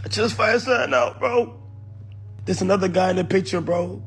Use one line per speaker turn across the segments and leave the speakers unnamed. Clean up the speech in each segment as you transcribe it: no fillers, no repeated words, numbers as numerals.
I just found something out, bro. There's another guy in the picture, bro.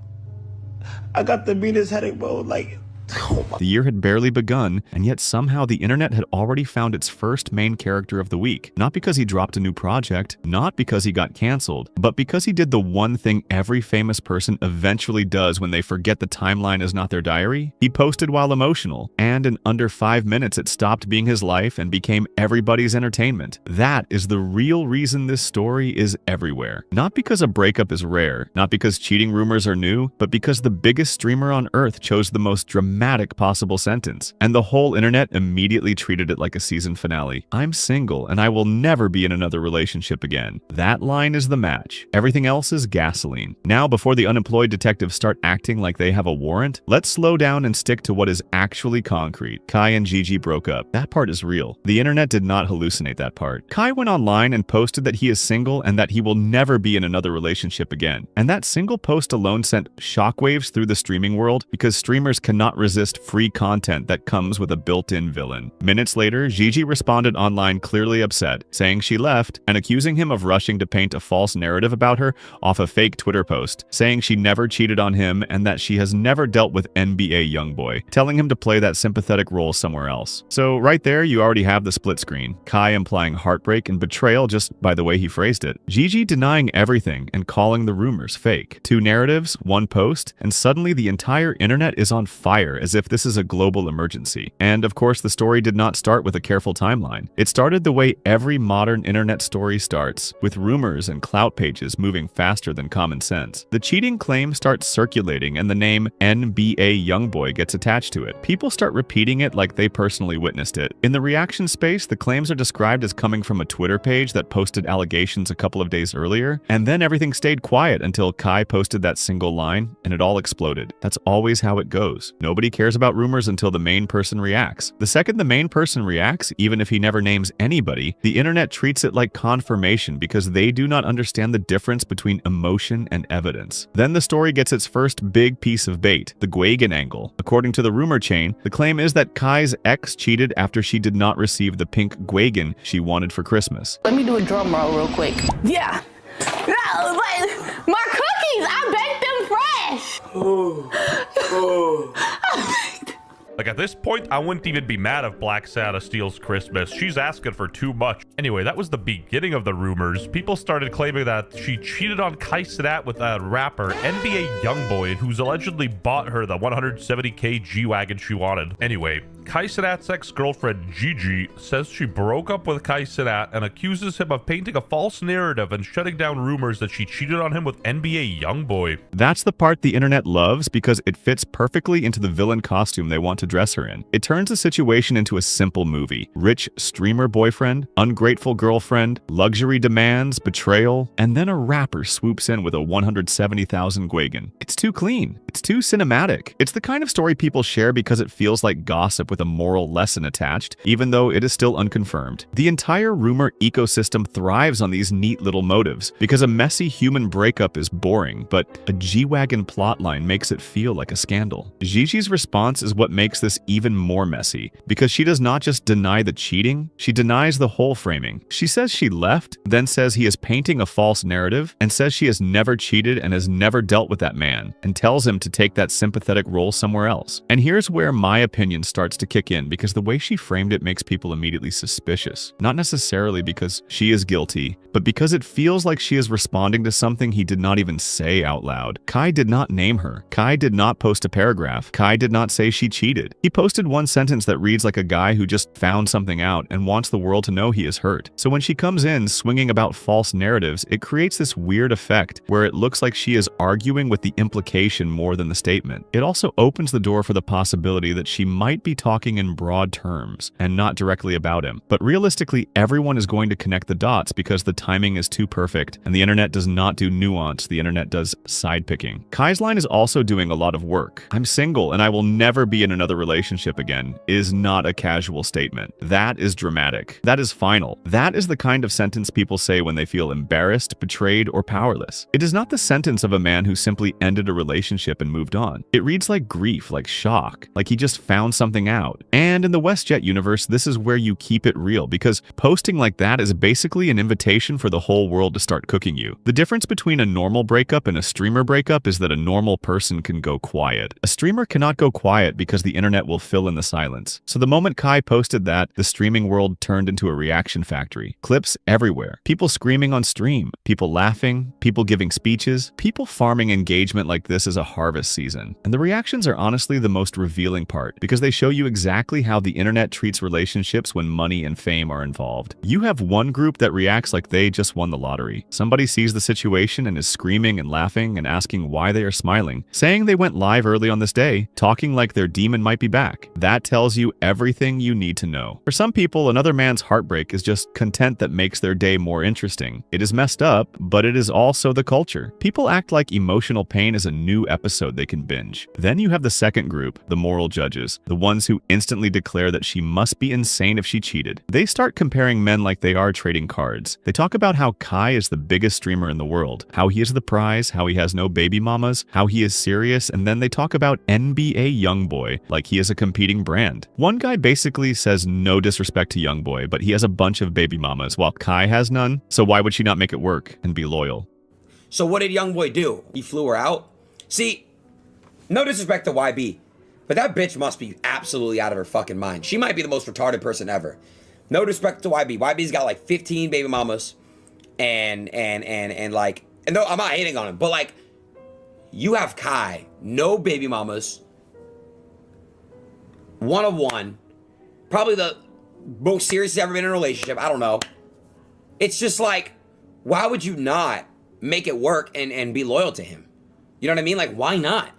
I got the meanest headache, bro. Like, oh my.
The year had barely begun, and yet somehow the internet had already found its first main character of the week. Not because he dropped a new project, not because he got canceled, but because he did the one thing every famous person eventually does when they forget the timeline is not their diary. He posted while emotional, and in under 5 minutes it stopped being his life and became everybody's entertainment. That is the real reason this story is everywhere. Not because a breakup is rare, not because cheating rumors are new, but because the biggest streamer on earth chose the most dramatic possible sentence, and the whole internet immediately treated it like a season finale. I'm single and I will never be in another relationship again. That line is the match. Everything else is gasoline. Now, before the unemployed detectives start acting like they have a warrant, let's slow down and stick to what is actually concrete. Kai and Gigi broke up. That part is real. The internet did not hallucinate that part. Kai went online and posted that he is single and that he will never be in another relationship again. And that single post alone sent shockwaves through the streaming world because streamers cannot resist free content that comes with a built-in villain. Minutes later, Gigi responded online clearly upset, saying she left and accusing him of rushing to paint a false narrative about her off a fake Twitter post, saying she never cheated on him and that she has never dealt with NBA YoungBoy, telling him to play that sympathetic role somewhere else. So right there, you already have the split screen. Kai implying heartbreak and betrayal just by the way he phrased it. Gigi denying everything and calling the rumors fake. Two narratives, one post, and suddenly the entire internet is on fire as if this is a global emergency. And of course, the story did not start with a careful timeline. It started the way every modern internet story starts, with rumors and clout pages moving faster than common sense. The cheating claim starts circulating and the name NBA YoungBoy gets attached to it. People start repeating it like they personally witnessed it. In the reaction space, the claims are described as coming from a Twitter page that posted allegations a couple of days earlier, and then everything stayed quiet until Kai posted that single line and it all exploded. That's always how it goes. Nobody cares about rumors until the main person reacts. The second the main person reacts, even if he never names anybody, the internet treats it like confirmation because they do not understand the difference between emotion and evidence. Then the story gets its first big piece of bait, the Guagan angle. According to the rumor chain, the claim is that Kai's ex cheated after she did not receive the pink Guagan she wanted for Christmas.
Let me do a drum roll real quick. Yeah. No, but my cookies, I baked them fresh.
Like, at this point, I wouldn't even be mad if Black Santa steals Christmas. She's asking for too much. Anyway, that was the beginning of the rumors. People started claiming that she cheated on Kai Cenat with a rapper, NBA YoungBoy, who's allegedly bought her the 170K G-Wagon she wanted. Anyway, Kai Cenat's ex-girlfriend Gigi says she broke up with Kai Cenat and accuses him of painting a false narrative and shutting down rumors that she cheated on him with NBA YoungBoy.
That's the part the internet loves because it fits perfectly into the villain costume they want to dress her in. It turns the situation into a simple movie. Rich streamer boyfriend, ungrateful girlfriend, luxury demands, betrayal, and then a rapper swoops in with a 170,000 Guagan. It's too clean. It's too cinematic. It's the kind of story people share because it feels like gossip with a moral lesson attached, even though it is still unconfirmed. The entire rumor ecosystem thrives on these neat little motives because a messy human breakup is boring, but a G-Wagon plotline makes it feel like a scandal. Gigi's response is what makes this even more messy, because she does not just deny the cheating, she denies the whole framing. She says she left, then says he is painting a false narrative, and says she has never cheated and has never dealt with that man, and tells him to take that sympathetic role somewhere else. And here's where my opinion starts to kick in, because the way she framed it makes people immediately suspicious. Not necessarily because she is guilty, but because it feels like she is responding to something he did not even say out loud. Kai did not name her. Kai did not post a paragraph. Kai did not say she cheated. He posted one sentence that reads like a guy who just found something out and wants the world to know he is hurt. So when she comes in swinging about false narratives, it creates this weird effect where it looks like she is arguing with the implication more than the statement. It also opens the door for the possibility that she might be talking in broad terms and not directly about him. But realistically, everyone is going to connect the dots because the timing is too perfect, and the internet does not do nuance, the internet does side picking. Kai's line is also doing a lot of work. I'm single and I will never be in another relationship again is not a casual statement. That is dramatic. That is final. That is the kind of sentence people say when they feel embarrassed, betrayed, or powerless. It is not the sentence of a man who simply ended a relationship and moved on. It reads like grief, like shock, like he just found something out. out. And in the WestJet universe, this is where you keep it real, because posting like that is basically an invitation for the whole world to start cooking you. The difference between a normal breakup and a streamer breakup is that a normal person can go quiet. A streamer cannot go quiet because the internet will fill in the silence. So the moment Kai posted that, the streaming world turned into a reaction factory. Clips everywhere. People screaming on stream. People laughing. People giving speeches. People farming engagement like this is a harvest season. And the reactions are honestly the most revealing part, because they show you exactly how the internet treats relationships when money and fame are involved. You have one group that reacts like they just won the lottery. Somebody sees the situation and is screaming and laughing and asking why they are smiling, saying they went live early on this day, talking like their demon might be back. That tells you everything you need to know. For some people, another man's heartbreak is just content that makes their day more interesting. It is messed up, but it is also the culture. People act like emotional pain is a new episode they can binge. Then you have the second group, the moral judges, the ones who instantly declare that she must be insane if she cheated. They start comparing men like they are trading cards. They talk about how Kai is the biggest streamer in the world, how he is the prize, how he has no baby mamas, how he is serious, and then they talk about NBA Youngboy like he is a competing brand. One guy basically says no disrespect to Youngboy, but he has a bunch of baby mamas while Kai has none, so why would she not make it work and be loyal?
So what did Youngboy do? He flew her out? See, no disrespect to YB, but that bitch must be absolutely out of her fucking mind. She might be the most retarded person ever. No disrespect to YB. YB's got like 15 baby mamas, and no, I'm not hating on him, but like, you have Kai, no baby mamas, one of one, probably the most serious he's ever been in a relationship. I don't know. It's just like, why would you not make it work and be loyal to him? You know what I mean? Like, why not?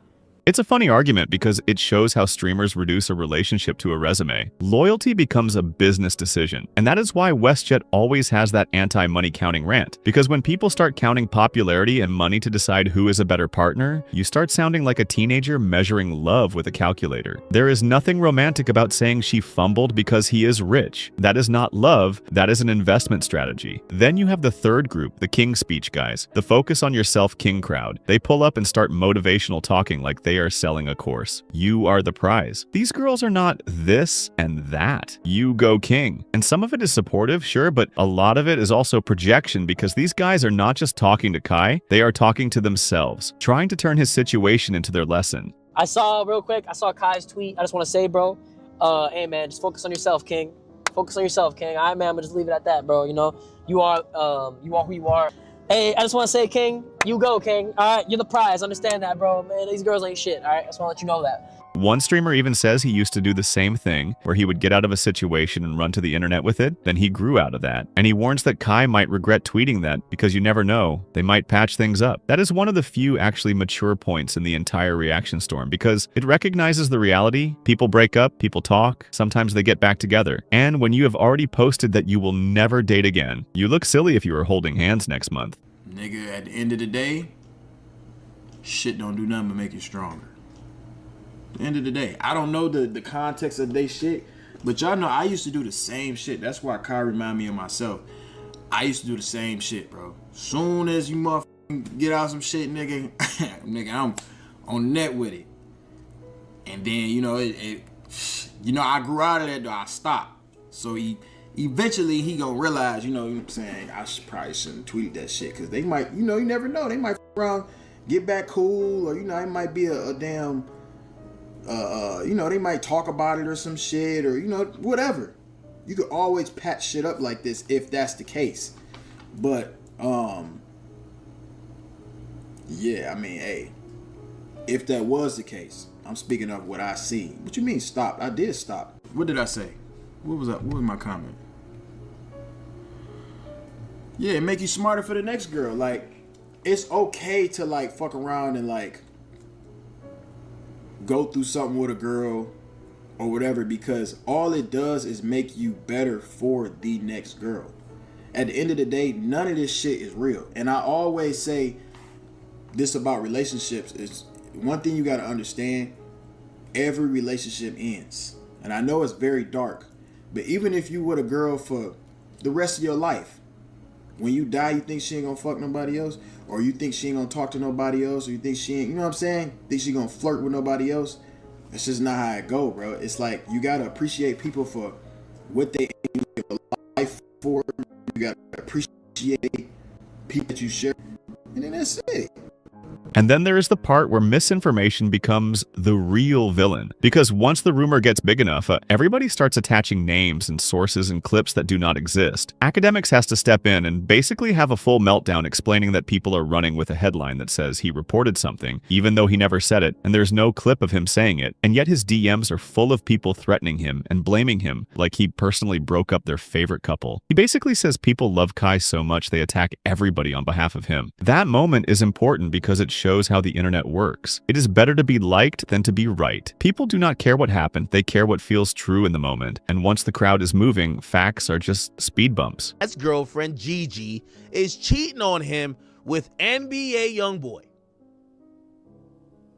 It's a funny argument because it shows how streamers reduce a relationship to a resume. Loyalty becomes a business decision, and that is why WestJet always has that anti-money counting rant. Because when people start counting popularity and money to decide who is a better partner, you start sounding like a teenager measuring love with a calculator. There is nothing romantic about saying she fumbled because he is rich. That is not love, that is an investment strategy. Then you have the third group, the king speech guys, the focus on yourself king crowd. They pull up and start motivational talking like they are selling a course. You are the prize. These girls are not this and that. You go king. And some of it is supportive, sure, but a lot of it is also projection, because these guys are not just talking to Kai, they are talking to themselves, trying to turn his situation into their lesson.
I saw Kai's tweet. I just want to say, bro, hey man, just focus on yourself, king. Focus on yourself, king. All right, man, I'm gonna just leave it at that, bro. You know, you are who you are. Hey, I just want to say, king, you go, king. All right, you're the prize. Understand that, bro. Man, these girls ain't shit. All right, I just want to let you know that.
One streamer even says he used to do the same thing, where he would get out of a situation and run to the internet with it. Then he grew out of that. And he warns that Kai might regret tweeting that, because you never know, they might patch things up. That is one of the few actually mature points in the entire reaction storm, because it recognizes the reality. People break up, people talk, sometimes they get back together. And when you have already posted that you will never date again, you look silly if you are holding hands next month.
Nigga, at the end of the day, shit don't do nothing but make you stronger. At the end of the day, I don't know the context of they shit, but y'all know I used to do the same shit. That's why Kai remind me of myself. I used to do the same shit, bro. Soon as you motherfucking get out some shit, nigga, nigga, I'm on net with it. And then, you know, I grew out of that, though. I stopped. So eventually he gonna realize, you know what I'm saying, I probably shouldn't tweet that shit, because they might, you know, you never know, they might f around, get back cool, or, you know, it might be a damn, you know, they might talk about it or some shit, or, you know, whatever. You could always patch shit up like this if that's the case. But, yeah, I mean, hey, if that was the case, I'm speaking of what I see. What you mean stop? I did stop. What did I say? What was that? What was my comment? Yeah, make you smarter for the next girl. Like, it's okay to like fuck around and like go through something with a girl or whatever, because all it does is make you better for the next girl. At the end of the day, none of this shit is real. And I always say this about relationships is one thing you got to understand: every relationship ends. And I know it's very dark, but even if you with a girl for the rest of your life, when you die, you think she ain't gonna fuck nobody else, or you think she ain't gonna talk to nobody else, or you think she ain't, you know what I'm saying, think she gonna flirt with nobody else, That's just not how it go, bro. It's like you gotta appreciate people for what they give a life for. You gotta appreciate people that you share, and then that's it.
And then there is the part where misinformation becomes the real villain. Because once the rumor gets big enough, everybody starts attaching names and sources and clips that do not exist. Academics has to step in and basically have a full meltdown explaining that people are running with a headline that says he reported something, even though he never said it, and there's no clip of him saying it. And yet his DMs are full of people threatening him and blaming him like he personally broke up their favorite couple. He basically says people love Kai so much they attack everybody on behalf of him. That moment is important because it shows how the internet works. It is better to be liked than to be right. People do not care what happened, they care what feels true in the moment. And once the crowd is moving, facts are just speed bumps.
His girlfriend Gigi is cheating on him with NBA YoungBoy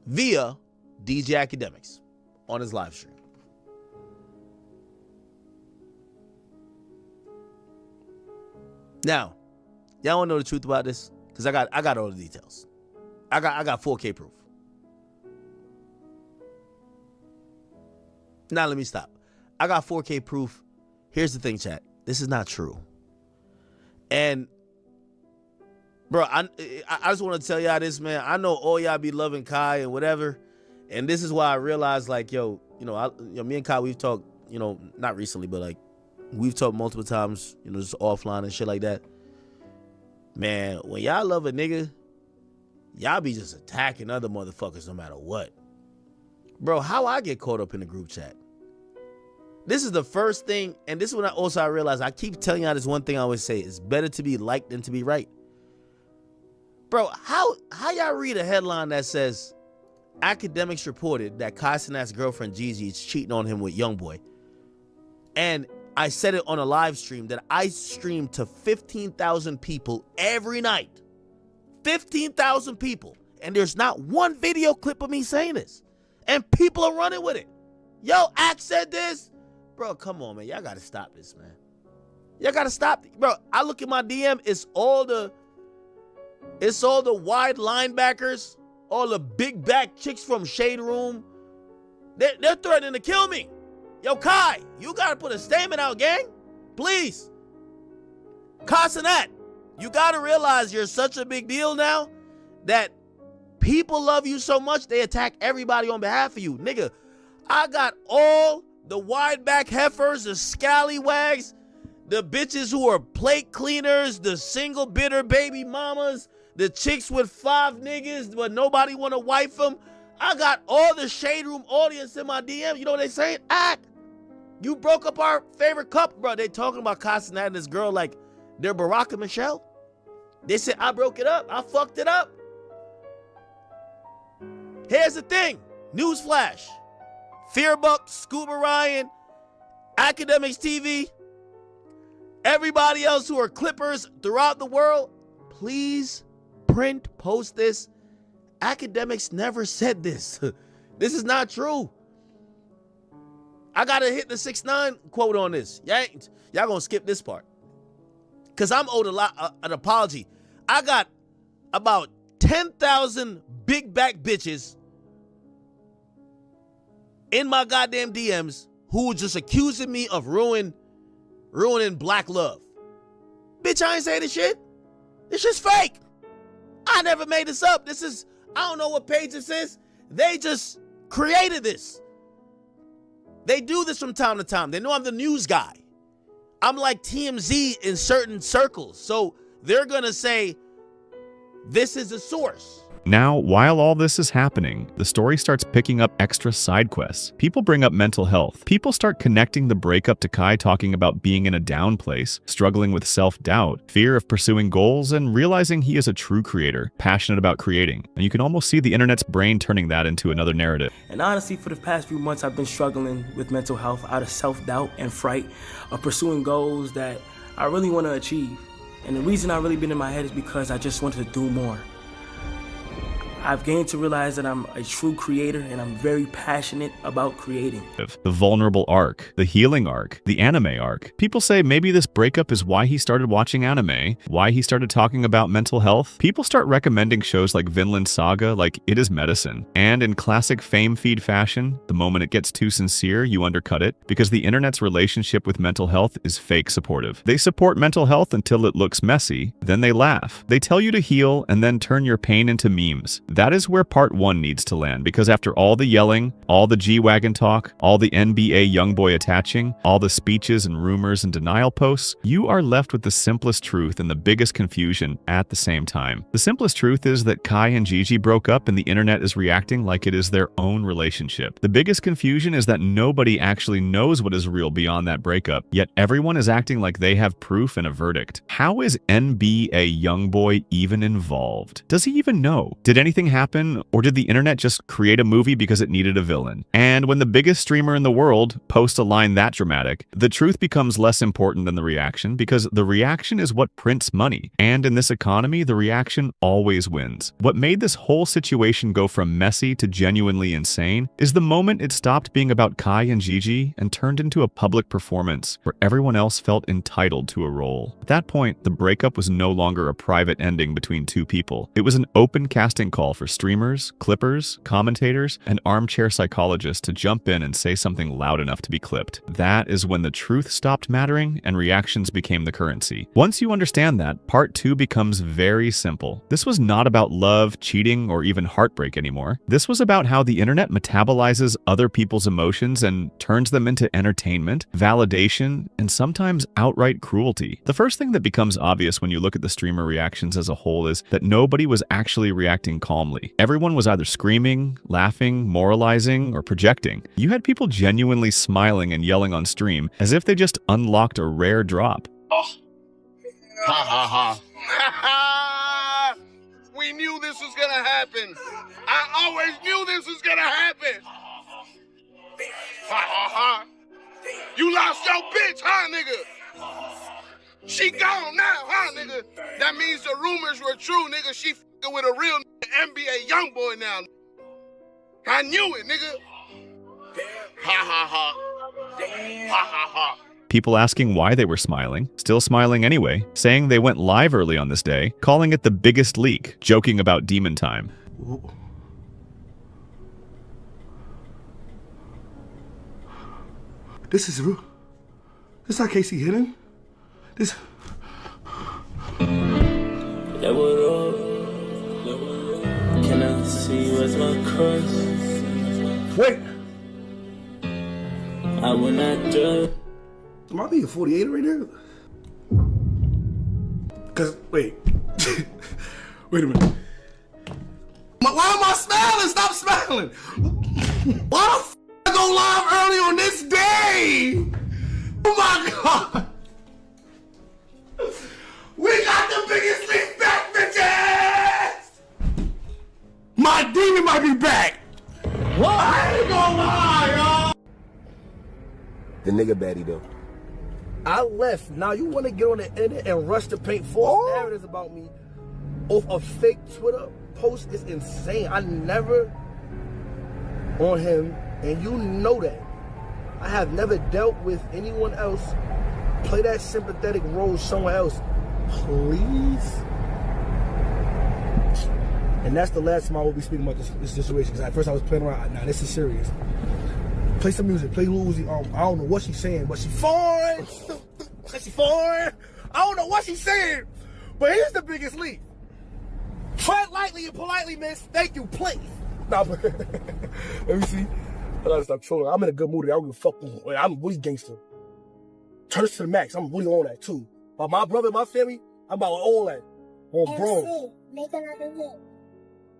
via DJ Academics on his live stream. Now, y'all want to know the truth about this? Because I got all the details. I got 4K proof. Now let me stop. I got 4K proof. Here's the thing, chat. This is not true. And bro, I just want to tell y'all this, man. I know all y'all be loving Kai and whatever. And this is why I realized, like, me and Kai, we've talked, not recently, but like we've talked multiple times, just offline and shit like that. Man, when y'all love a nigga, y'all be just attacking other motherfuckers no matter what. Bro, how I get caught up in the group chat? This is the first thing, and this is when I realized, I keep telling y'all this one thing I always say, it's better to be liked than to be right. Bro, how y'all read a headline that says, Academics reported that Kai Cenat's girlfriend Gigi is cheating on him with YoungBoy. And I said it on a live stream that I stream to 15,000 people every night. 15,000 people, and there's not one video clip of me saying this, and people are running with it. Yo, Act said this. Bro, come on, man. Y'all gotta stop this, man. Y'all gotta stop. Bro, I look at my DM, it's all the wide linebackers, all the big back chicks from Shade Room. They're threatening to kill me. Yo, Kai, you gotta put a statement out, gang. Please. Kai Cenat, you gotta realize you're such a big deal now that people love you so much they attack everybody on behalf of you. Nigga, I got all the wide back heifers, the scallywags, the bitches who are plate cleaners, the single bitter baby mamas, the chicks with 5 niggas but nobody wanna wife them. I got all the Shade Room audience in my DM. You know what they saying? Act, you broke up our favorite couple, bro. They talking about Kai Cenat and this girl like they're Barack and Michelle. They said, I broke it up. I fucked it up. Here's the thing. Newsflash. Fearbuck, Scuba Ryan, Academics TV, everybody else who are Clippers throughout the world, please post this. Academics never said this. This is not true. I got to hit the 6ix9ine quote on this. Y'all going to skip this part. Because I'm owed an apology. I got about 10,000 big back bitches in my goddamn DMs who were just accusing me of ruining black love. Bitch, I ain't saying this shit. This shit's fake. I never made this up. I don't know what page this is. They just created this. They do this from time to time. They know I'm the news guy. I'm like TMZ in certain circles. So they're going to say, this is the source.
Now, while all this is happening, the story starts picking up extra side quests. People bring up mental health. People start connecting the breakup to Kai talking about being in a down place, struggling with self-doubt, fear of pursuing goals, and realizing he is a true creator, passionate about creating. And you can almost see the internet's brain turning that into another narrative.
And honestly, for the past few months, I've been struggling with mental health out of self-doubt and fright of pursuing goals that I really want to achieve. And the reason I've really been in my head is because I just wanted to do more. I've gained to realize that I'm a true creator and I'm very passionate about creating.
The vulnerable arc, the healing arc, the anime arc. People say maybe this breakup is why he started watching anime, why he started talking about mental health. People start recommending shows like Vinland Saga like it is medicine. And in classic fame feed fashion, the moment it gets too sincere, you undercut it, because the internet's relationship with mental health is fake supportive. They support mental health until it looks messy, then they laugh. They tell you to heal and then turn your pain into memes. That is where part 1 needs to land, because after all the yelling, all the G-Wagon talk, all the NBA YoungBoy attaching, all the speeches and rumors and denial posts, you are left with the simplest truth and the biggest confusion at the same time. The simplest truth is that Kai and Gigi broke up and the internet is reacting like it is their own relationship. The biggest confusion is that nobody actually knows what is real beyond that breakup, yet everyone is acting like they have proof and a verdict. How is NBA YoungBoy even involved? Does he even know? Did anything happen, or did the internet just create a movie because it needed a villain? And when the biggest streamer in the world posts a line that dramatic, the truth becomes less important than the reaction, because the reaction is what prints money. And in this economy, the reaction always wins. What made this whole situation go from messy to genuinely insane is the moment it stopped being about Kai and Gigi and turned into a public performance where everyone else felt entitled to a role. At that point, the breakup was no longer a private ending between two people. It was an open casting call for streamers, clippers, commentators, and armchair psychologists to jump in and say something loud enough to be clipped. That is when the truth stopped mattering and reactions became the currency. Once you understand that, part 2 becomes very simple. This was not about love, cheating, or even heartbreak anymore. This was about how the internet metabolizes other people's emotions and turns them into entertainment, validation, and sometimes outright cruelty. The first thing that becomes obvious when you look at the streamer reactions as a whole is that nobody was actually reacting calmly. Everyone was either screaming, laughing, moralizing, or projecting. You had people genuinely smiling and yelling on stream as if they just unlocked a rare drop.
Oh. Ha ha ha. We knew this was gonna happen. I always knew this was gonna happen. Ha ha ha. You lost your bitch, huh, nigga? She gone now, huh, nigga? That means the rumors were true, nigga. She f***ing with a real NBA YoungBoy now. I knew it, nigga. Ha ha ha. Ha ha ha.
People asking why they were smiling, still smiling anyway, saying they went live early on this day, calling it the biggest leak, joking about demon time.
This is real. This not Casey Hidden. This.
Can I see where's my cross?
Wait.
I will not do.
Am I being 48 right now? Cause wait. Wait a minute. Why am I smiling? Stop smiling. Why the f I go live early on this day? Oh my god. We got the biggest leak back, bitches! My demon might be back. What? I ain't gonna lie, y'all. The nigga baddie though.
I left. Now you want to get on the internet and rush to paint false narratives about me off a fake Twitter post is insane. I never on him, and you know that. I have never dealt with anyone else. Play that sympathetic role somewhere else, please. And that's the last time I will be speaking about this situation. Because at first I was playing around. Nah, this is serious. Play some music. Play Lil Uzi. I don't know what she's saying, but she foreign. She foreign. I don't know what she's saying. But here's the biggest leak. Tread lightly and politely, miss. Thank you, please. Nah, but let me see. I gotta stop trolling. I'm in a good mood. I don't give a fuck. I'm really gangster. Turn this to the max. I'm really on that too. But my brother and my family, I'm about all that. Oh, bro.
MC, make another hit.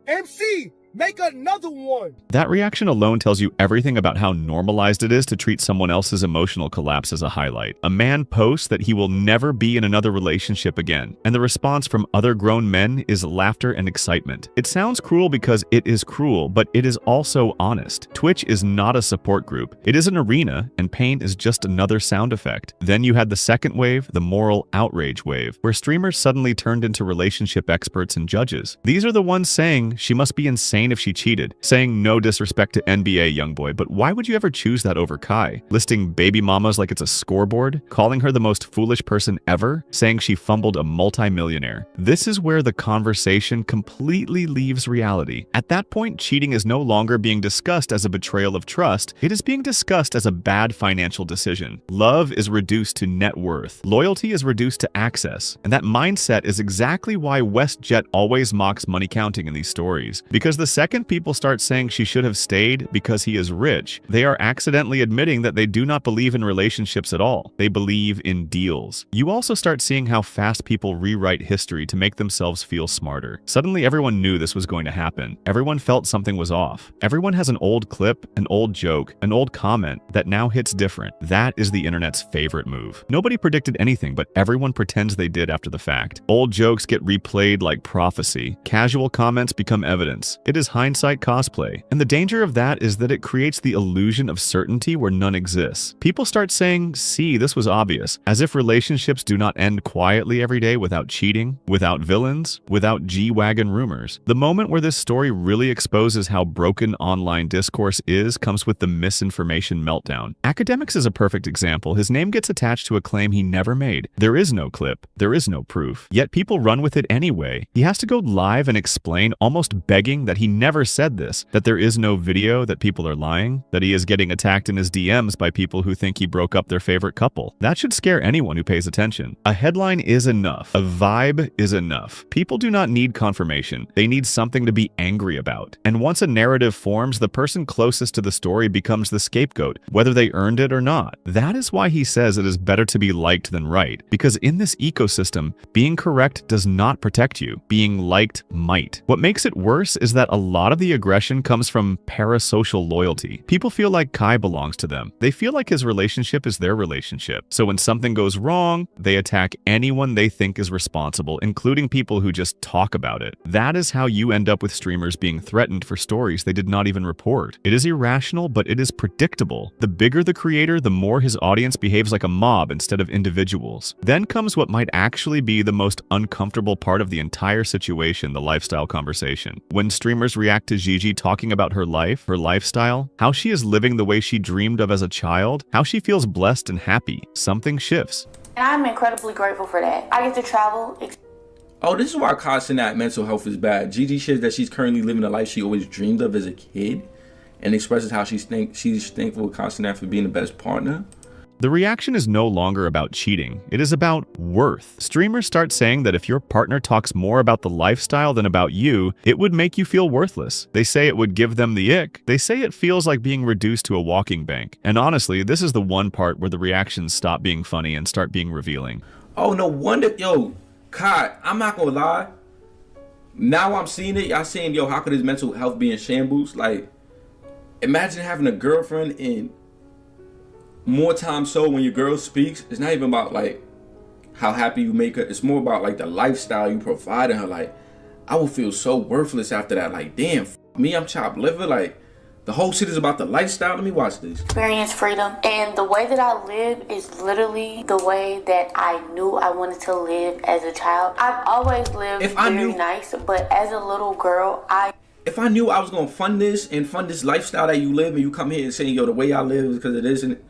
MC, Make another one.
That reaction alone tells you everything about how normalized it is to treat someone else's emotional collapse as a highlight. A man posts that he will never be in another relationship again, and the response from other grown men is laughter and excitement. It sounds cruel because it is cruel, but it is also honest. Twitch is not a support group. It is an arena, and pain is just another sound effect. Then you had the second wave, the moral outrage wave, where streamers suddenly turned into relationship experts and judges. These are the ones saying she must be insane if she cheated, saying no disrespect to NBA youngboy, but why would you ever choose that over Kai? Listing baby mamas like it's a scoreboard, calling her the most foolish person ever, saying she fumbled a multi-millionaire. This is where the conversation completely leaves reality. At that point, cheating is no longer being discussed as a betrayal of trust, it is being discussed as a bad financial decision. Love is reduced to net worth. Loyalty is reduced to access. And that mindset is exactly why WestJet always mocks money counting in these stories. Because the second people start saying she should have stayed because he is rich, they are accidentally admitting that they do not believe in relationships at all. They believe in deals. You also start seeing how fast people rewrite history to make themselves feel smarter. Suddenly everyone knew this was going to happen. Everyone felt something was off. Everyone has an old clip, an old joke, an old comment that now hits different. That is the internet's favorite move. Nobody predicted anything, but everyone pretends they did after the fact. Old jokes get replayed like prophecy. Casual comments become evidence. It is hindsight cosplay. And the danger of that is that it creates the illusion of certainty where none exists. People start saying, see, this was obvious, as if relationships do not end quietly every day without cheating, without villains, without G-Wagon rumors. The moment where this story really exposes how broken online discourse is comes with the misinformation meltdown. Academics is a perfect example. His name gets attached to a claim he never made. There is no clip. There is no proof. Yet people run with it anyway. He has to go live and explain, almost begging that he never said this, that there is no video, that people are lying, that he is getting attacked in his DMs by people who think he broke up their favorite couple. That should scare anyone who pays attention. A headline is enough. A vibe is enough. People do not need confirmation. They need something to be angry about. And once a narrative forms, the person closest to the story becomes the scapegoat, whether they earned it or not. That is why he says it is better to be liked than right. Because in this ecosystem, being correct does not protect you. Being liked might. What makes it worse is that a lot of the aggression comes from parasocial loyalty. People feel like Kai belongs to them. They feel like his relationship is their relationship. So when something goes wrong, they attack anyone they think is responsible, including people who just talk about it. That is how you end up with streamers being threatened for stories they did not even report. It is irrational, but it is predictable. The bigger the creator, the more his audience behaves like a mob instead of individuals. Then comes what might actually be the most uncomfortable part of the entire situation, the lifestyle conversation. When streamers react to Gigi talking about her life, her lifestyle, how she is living the way she dreamed of as a child, how she feels blessed and happy, something shifts.
And I'm incredibly grateful for that. I get to travel.
Oh, this is why Kai Cenat mental health is bad. Gigi shares that she's currently living the life she always dreamed of as a kid and expresses how she's thankful to Kai Cenat for being the best partner.
The reaction is no longer about cheating. It is about worth. Streamers start saying that if your partner talks more about the lifestyle than about you, it would make you feel worthless. They say it would give them the ick. They say it feels like being reduced to a walking bank. And honestly, this is the one part where the reactions stop being funny and start being revealing.
Oh, no wonder. Yo, Kai, I'm not gonna lie. Now I'm seeing it. Y'all saying, yo, how could his mental health be in shambles? Like, imagine having a girlfriend and more times so when your girl speaks, it's not even about like how happy you make her. It's more about like the lifestyle you provide her. Like, I would feel so worthless after that. Like, damn, me, I'm chopped liver. Like, the whole shit is about the lifestyle. Let me watch this.
Experience freedom. And the way that I live is literally the way that I knew I wanted to live as a child. I've always lived very nice, but as a little girl,
if I knew I was gonna fund this lifestyle that you live, and you come here and saying, yo, the way I live is because it isn't.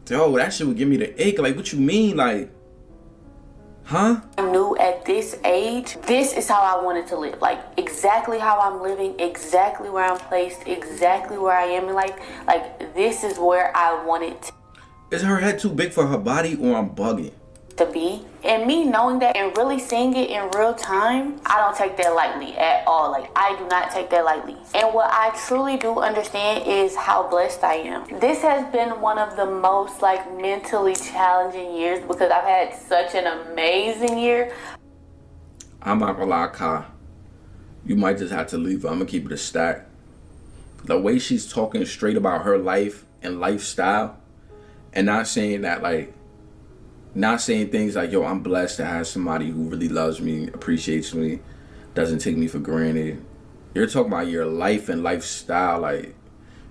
Yo, that shit would give me the ache. Like, what you mean? Like, huh?
I knew at this age, this is how I wanted to live. Like, exactly how I'm living, exactly where I'm placed, exactly where I am in life. Like, this is where I wanted to.
Is her head too big for her body, or I'm bugging?
To be. And me knowing that and really seeing it in real time, I don't take that lightly at all. Like, I do not take that lightly. And what I truly do understand is how blessed I am. This has been one of the most like mentally challenging years because I've had such an amazing year.
I'm not gonna lie, Kai. you might just have to leave her. I'm gonna keep it a stack. The way she's talking straight about her life and lifestyle, and not saying that like, not saying things like, yo, I'm blessed to have somebody who really loves me, appreciates me, doesn't take me for granted. You're talking about your life and lifestyle. Like,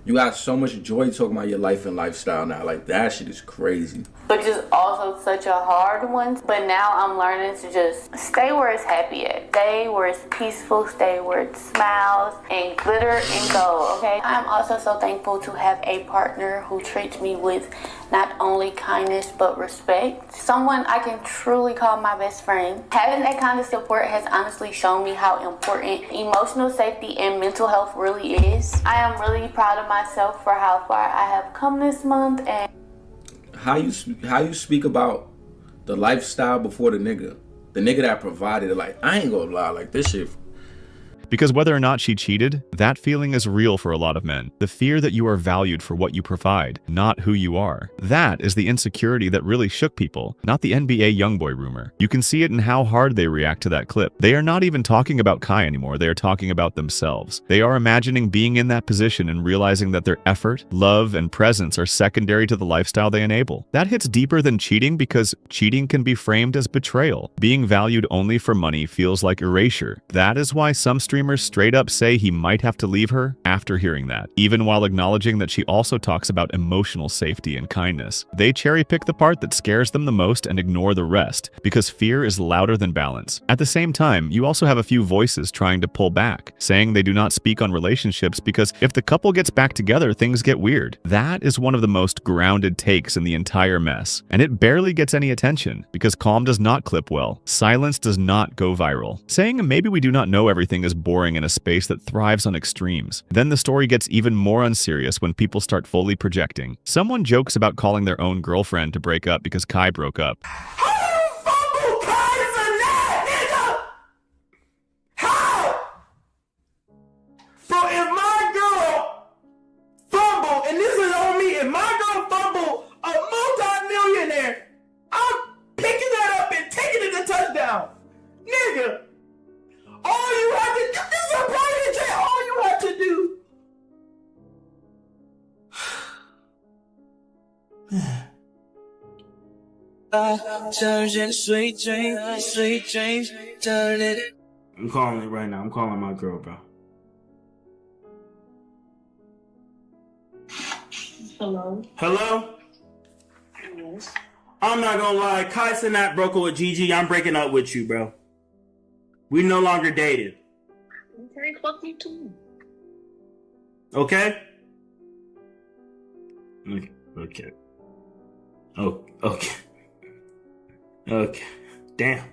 you got so much joy talking about your life and lifestyle now. Like, that shit is crazy.
Which is also such a hard one. But now I'm learning to just stay where it's happy at. Stay where it's peaceful. Stay where it smiles and glitter and gold, okay? I'm also so thankful to have a partner who treats me with not only kindness but respect. Someone I can truly call my best friend. Having that kind of support has honestly shown me how important emotional safety and mental health really is. I am really proud of myself for how far I have come this month. And
how you speak about the lifestyle before the nigga that provided it. Like, I ain't gonna lie, like, this shit.
Because whether or not she cheated, that feeling is real for a lot of men. The fear that you are valued for what you provide, not who you are. That is the insecurity that really shook people, not the NBA YoungBoy rumor. You can see it in how hard they react to that clip. They are not even talking about Kai anymore, they are talking about themselves. They are imagining being in that position and realizing that their effort, love, and presence are secondary to the lifestyle they enable. That hits deeper than cheating because cheating can be framed as betrayal. Being valued only for money feels like erasure. That is why some streamers straight up say he might have to leave her after hearing that, even while acknowledging that she also talks about emotional safety and kindness. They cherry pick the part that scares them the most and ignore the rest, because fear is louder than balance. At the same time, you also have a few voices trying to pull back, saying they do not speak on relationships because if the couple gets back together, things get weird. That is one of the most grounded takes in the entire mess, and it barely gets any attention because calm does not clip well. Silence does not go viral. Saying maybe we do not know everything is boring in a space that thrives on extremes. Then the story gets even more unserious when people start fully projecting. Someone jokes about calling their own girlfriend to break up because Kai broke up.
How you fumble Kai Cenat, nigga? How? Bro, if my girl fumble, and this is on me, if my girl fumble a multi-millionaire, I'm picking that up and taking it to touchdown. Nigga. All you have to do, this is a private jet, all you have to do. I'm calling it right now. I'm calling my girl, bro.
Hello?
Hello?
Yes.
I'm not gonna lie, Kai Cenat broke up with Gigi. I'm breaking up with you, bro. We no longer dated.
Okay, fuck me too.
Okay? Okay. Oh, okay. Okay. Damn.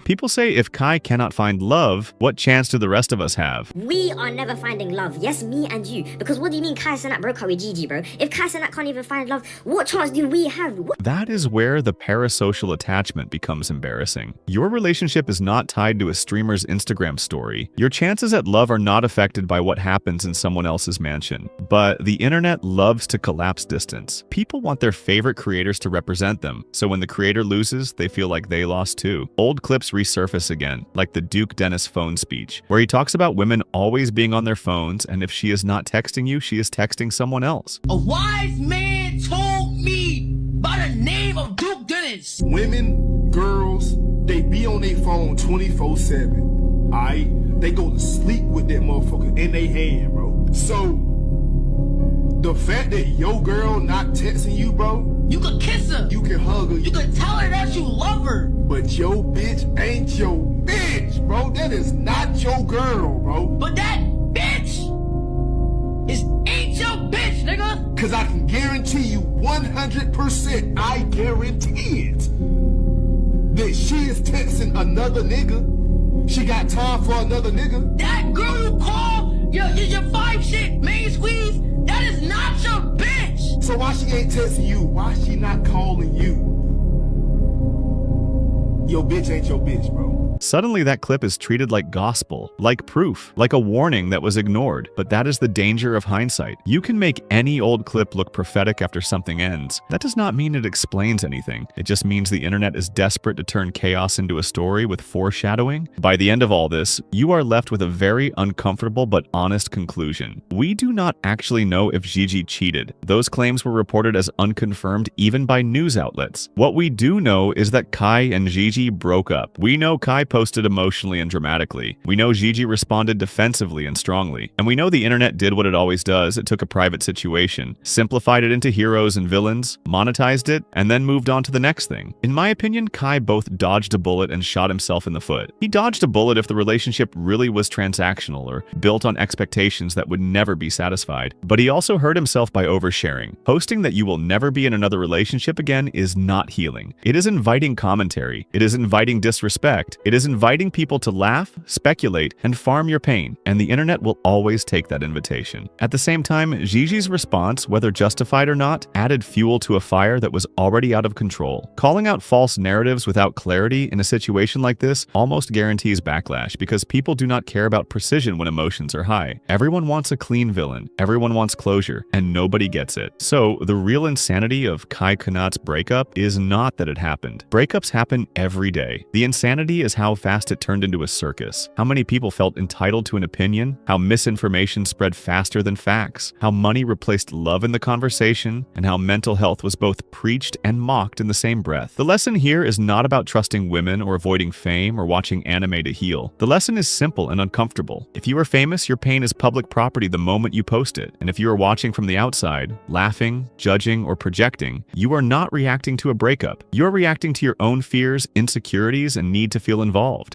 People say if Kai cannot find love, what chance do the rest of us have?
We are never finding love. Yes, me and you. Because what do you mean Kai Cenat broke up with Gigi, bro? If Kai Cenat can't even find love, what chance do we have?
That is where the parasocial attachment becomes embarrassing. Your relationship is not tied to a streamer's Instagram story. Your chances at love are not affected by what happens in someone else's mansion. But the internet loves to collapse distance. People want their favorite creators to represent them, so when the creator loses, they feel like they lost too. Old clips resurface again, like the Duke Dennis phone speech, where he talks about women always being on their phones, and if she is not texting you, she is texting someone else.
A wise man told me by the name of Duke Dennis.
Women, girls, they be on their phone 24/7. Alright? They go to sleep with that motherfucker in their hand, bro. So, the fact that your girl not texting you, bro,
you can kiss her.
You can hug her.
You can tell her that you love her.
But your bitch ain't your bitch, bro. That is not your girl, bro.
But that bitch ain't your bitch, nigga.
Cause I can guarantee you 100%, I guarantee it, that she is texting another nigga. She got time for another nigga.
That girl you call your five shit main squeeze, that is not your bitch.
So why she ain't texting you? Why she not calling you? Your bitch ain't your bitch, bro.
suddenly that clip is treated like gospel, like proof, like a warning that was ignored. But that is the danger of hindsight. You can make any old clip look prophetic after something ends. That does not mean it explains anything. It just means the internet is desperate to turn chaos into a story with foreshadowing. By the end of all this, you are left with a very uncomfortable but honest conclusion. We do not actually know if Gigi cheated. Those claims were reported as unconfirmed even by news outlets. What we do know is that Kai and Gigi broke up. We know Kai posted emotionally and dramatically. We know Gigi responded defensively and strongly. And we know the internet did what it always does. It took a private situation, simplified it into heroes and villains, monetized it, and then moved on to the next thing. In my opinion, Kai both dodged a bullet and shot himself in the foot. He dodged a bullet if the relationship really was transactional or built on expectations that would never be satisfied. But he also hurt himself by oversharing. Posting that you will never be in another relationship again is not healing. It is inviting commentary. It is inviting disrespect. It is inviting people to laugh, speculate, and farm your pain. And the internet will always take that invitation. At the same time, Gigi's response, whether justified or not, added fuel to a fire that was already out of control. Calling out false narratives without clarity in a situation like this almost guarantees backlash because people do not care about precision when emotions are high. Everyone wants a clean villain. Everyone wants closure, and nobody gets it. So, the real insanity of Kai Cenat's breakup is not that it happened. Breakups happen every day. The insanity is how fast it turned into a circus. How many people felt entitled to an opinion, how misinformation spread faster than facts, how money replaced love in the conversation, and how mental health was both preached and mocked in the same breath. The lesson here is not about trusting women or avoiding fame or watching anime to heal. The lesson is simple and uncomfortable. If you are famous, your pain is public property the moment you post it. And if you are watching from the outside, laughing, judging, or projecting, you are not reacting to a breakup. You're reacting to your own fears, insecurities, and need to feel involved.